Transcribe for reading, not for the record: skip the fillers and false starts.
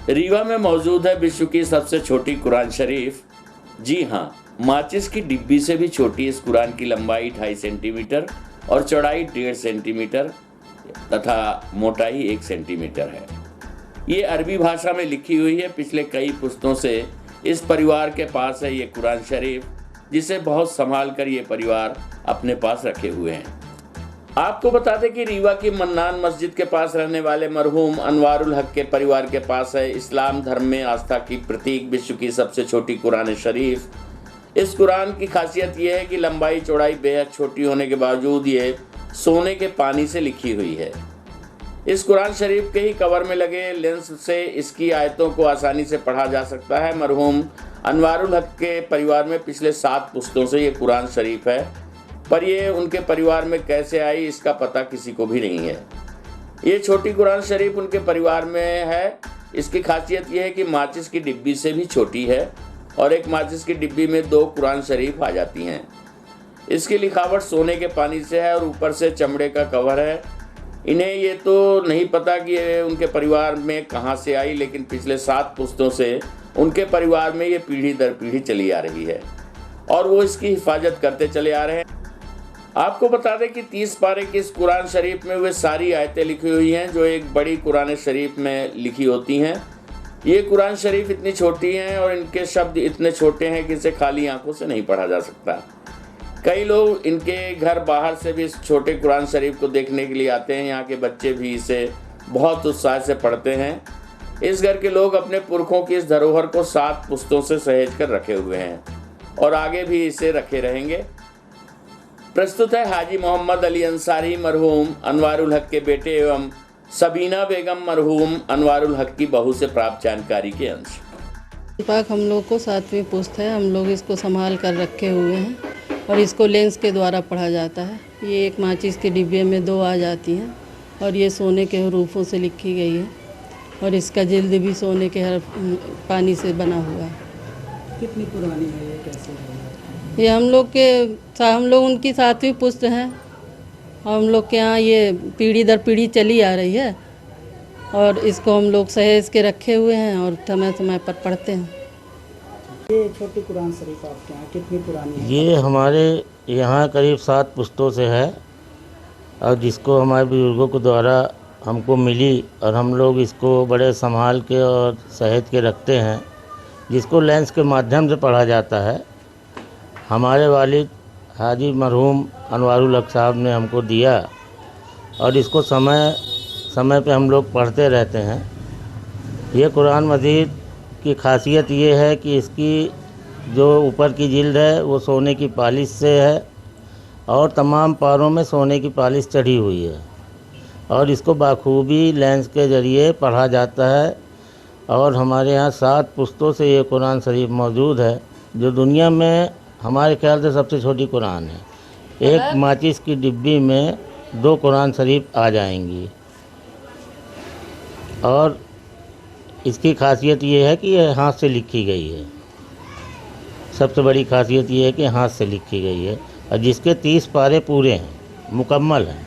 रीवा में मौजूद है विश्व की सबसे छोटी कुरान शरीफ। जी हाँ, माचिस की डिब्बी से भी छोटी इस कुरान की लंबाई 2.5 सेंटीमीटर और चौड़ाई 1.5 सेंटीमीटर तथा मोटाई 1 सेंटीमीटर है। ये अरबी भाषा में लिखी हुई है। पिछले कई पुश्तों से इस परिवार के पास है ये कुरान शरीफ, जिसे बहुत संभाल कर ये परिवार अपने पास रखे हुए हैं। आपको बता दें कि रीवा की मन्नान मस्जिद के पास रहने वाले मरहूम अनवारुल हक के परिवार के पास है इस्लाम धर्म में आस्था की प्रतीक विश्व की सबसे छोटी कुरान शरीफ। इस कुरान की खासियत यह है कि लंबाई चौड़ाई बेहद छोटी होने के बावजूद ये सोने के पानी से लिखी हुई है। इस कुरान शरीफ के ही कवर में लगे लेंस से इसकी आयतों को आसानी से पढ़ा जा सकता है। मरहूम अनवारुल हक के परिवार में पिछले 7 पुश्तों से ये कुरान शरीफ है, पर ये उनके परिवार में कैसे आई इसका पता किसी को भी नहीं है। ये छोटी कुरान शरीफ उनके परिवार में है। इसकी खासियत यह है कि माचिस की डिब्बी से भी छोटी है और एक माचिस की डिब्बी में 2 कुरान शरीफ आ जाती हैं। इसकी लिखावट सोने के पानी से है और ऊपर से चमड़े का कवर है। इन्हें ये तो नहीं पता कि ये उनके परिवार में कहाँ से आई, लेकिन पिछले 7 पुश्तों से उनके परिवार में ये पीढ़ी दर पीढ़ी चली आ रही है और वो इसकी हिफाजत करते चले आ रहे हैं। आपको बता दें कि 30 पारे की इस कुरान शरीफ में वे सारी आयतें लिखी हुई हैं जो एक बड़ी कुरान शरीफ में लिखी होती हैं। ये कुरान शरीफ इतनी छोटी हैं और इनके शब्द इतने छोटे हैं कि इसे खाली आंखों से नहीं पढ़ा जा सकता। कई लोग इनके घर बाहर से भी इस छोटे कुरान शरीफ को देखने के लिए आते हैं। यहाँ के बच्चे भी इसे बहुत उत्साह से पढ़ते हैं। इस घर के लोग अपने पुरखों की इस धरोहर को 7 पुश्तों से सहेज कर रखे हुए हैं और आगे भी इसे रखे रहेंगे। प्रस्तुत है हाजी मोहम्मद अली अंसारी मरहूम अनवारुल हक के बेटे एवं सबीना बेगम मरहूम अनवारुल हक की बहू से प्राप्त जानकारी के अंश। पाक हम लोग को 7वीं पुश्त है। हम लोग इसको संभाल कर रखे हुए हैं और इसको लेंस के द्वारा पढ़ा जाता है। ये एक माचिस के डिब्बे में 2 आ जाती हैं और ये सोने के हरूफों से लिखी गई है और इसका जिल्द भी सोने के पानी से बना हुआ है। कितनी पुरानी है ये, कैसे है? ये हम लोग उनकी 7वीं पुश्त हैं। हम लोग के यहाँ ये पीढ़ी दर पीढ़ी चली आ रही है और इसको हम लोग सहेज के रखे हुए हैं और समय समय पर पढ़ते हैं। ये छोटी कुरान शरीफ आपके यहाँ कितनी पुरानी है? ये हमारे यहाँ करीब 7 पुश्तों से है और जिसको हमारे बुजुर्गों के द्वारा हमको मिली और हम लोग इसको बड़े संभाल के और सहेज के रखते हैं, जिसको लेंस के माध्यम से पढ़ा जाता है। हमारे वालिद हाजी मरहूम अनवारुल हक साहब ने हमको दिया और इसको समय समय पे हम लोग पढ़ते रहते हैं। ये कुरान मजीद की खासियत ये है कि इसकी जो ऊपर की जिल्द है वो सोने की पालिश से है और तमाम पारों में सोने की पालिश चढ़ी हुई है और इसको बाखूबी लेंस के ज़रिए पढ़ा जाता है। और हमारे यहाँ 7 पुश्तों से ये कुरान शरीफ मौजूद है जो दुनिया में हमारे ख्याल से सबसे छोटी कुरान है। एक माचिस की डिब्बी में 2 कुरान शरीफ आ जाएंगी और इसकी खासियत ये है कि ये हाथ से लिखी गई है। सबसे बड़ी खासियत ये है कि हाथ से लिखी गई है और जिसके 30 पारे पूरे हैं, मुकम्मल हैं।